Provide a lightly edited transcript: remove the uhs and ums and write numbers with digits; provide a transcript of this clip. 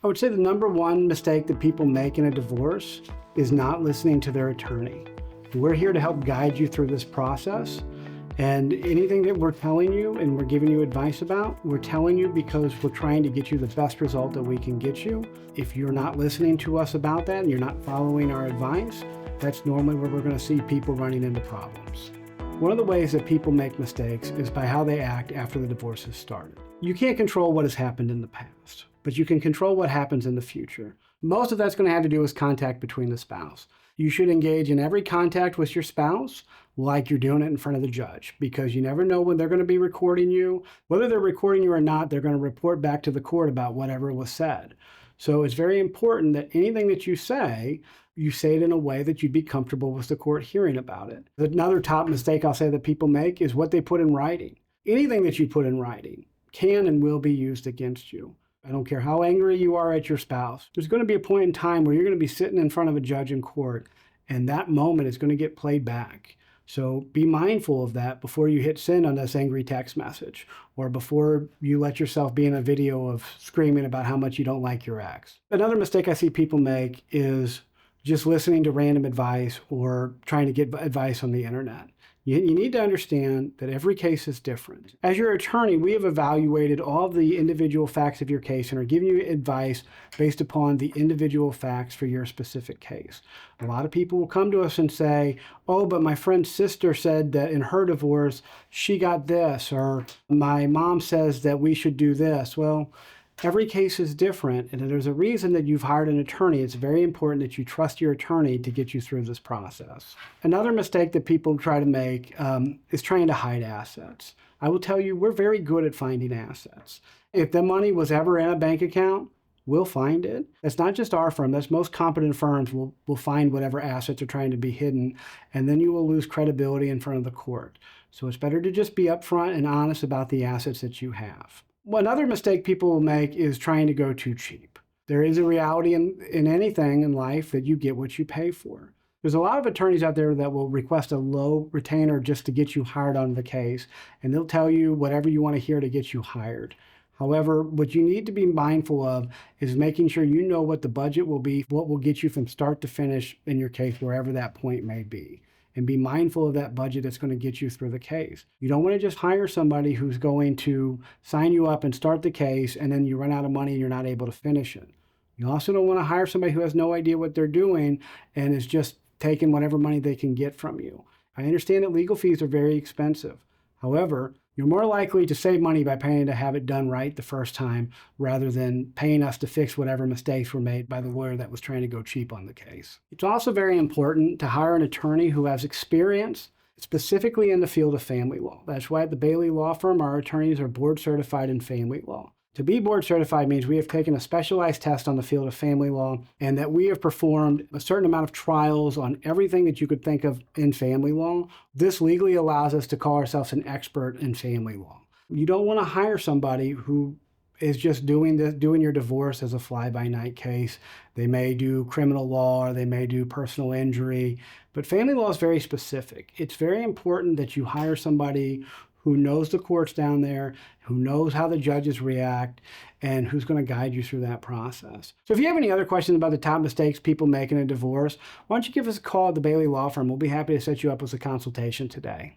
I would say the number one mistake that people make in a divorce is not listening to their attorney. We're here to help guide you through this process. And anything that we're telling you and we're giving you advice about, we're telling you because we're trying to get you the best result that we can get you. If you're not listening to us about that and you're not following our advice, that's normally where we're going to see people running into problems. One of the ways that people make mistakes is by how they act after the divorce has started. You can't control what has happened in the past, but you can control what happens in the future. Most of that's going to have to do with contact between the spouse. You should engage in every contact with your spouse like you're doing it in front of the judge, because you never know when they're going to be recording you. Whether they're recording you or not, they're going to report back to the court about whatever was said. So it's very important that anything that you say it in a way that you'd be comfortable with the court hearing about it. Another top mistake I'll say that people make is what they put in writing. Anything that you put in writing can and will be used against you. I don't care how angry you are at your spouse. There's going to be a point in time where you're going to be sitting in front of a judge in court, and that moment is going to get played back. So be mindful of that before you hit send on this angry text message, or before you let yourself be in a video of screaming about how much you don't like your ex. Another mistake I see people make is just listening to random advice or trying to get advice on the internet. You need to understand that every case is different. As your attorney, we have evaluated all the individual facts of your case and are giving you advice based upon the individual facts for your specific case. A lot of people will come to us and say, oh, but my friend's sister said that in her divorce, she got this, or my mom says that we should do this. Well, every case is different, and there's a reason that you've hired an attorney. It's very important that you trust your attorney to get you through this process. Another mistake that people try to make is trying to hide assets. I will tell you, we're very good at finding assets. If the money was ever in a bank account, we'll find it. That's not just our firm. That's most competent firms will find whatever assets are trying to be hidden, and then you will lose credibility in front of the court. So it's better to just be upfront and honest about the assets that you have. Another mistake people will make is trying to go too cheap. There is a reality in anything in life that you get what you pay for. There's a lot of attorneys out there that will request a low retainer just to get you hired on the case, and they'll tell you whatever you want to hear to get you hired. However, what you need to be mindful of is making sure you know what the budget will be, what will get you from start to finish in your case, wherever that point may be. And be mindful of that budget that's going to get you through the case. You don't want to just hire somebody who's going to sign you up and start the case, and then you run out of money and you're not able to finish it. You also don't want to hire somebody who has no idea what they're doing and is just taking whatever money they can get from you. I understand that legal fees are very expensive. However, you're more likely to save money by paying to have it done right the first time rather than paying us to fix whatever mistakes were made by the lawyer that was trying to go cheap on the case. It's also very important to hire an attorney who has experience specifically in the field of family law. That's why at the Bayley Law Firm, our attorneys are board certified in family law. To be board certified means we have taken a specialized test on the field of family law and that we have performed a certain amount of trials on everything that you could think of in family law. This legally allows us to call ourselves an expert in family law. You don't want to hire somebody who is just doing your divorce as a fly-by-night case. They may do criminal law or they may do personal injury, but family law is very specific. It's very important that you hire somebody who knows the courts down there, who knows how the judges react, and who's going to guide you through that process. So if you have any other questions about the top mistakes people make in a divorce, why don't you give us a call at the Bayley Law Firm. We'll be happy to set you up with a consultation today.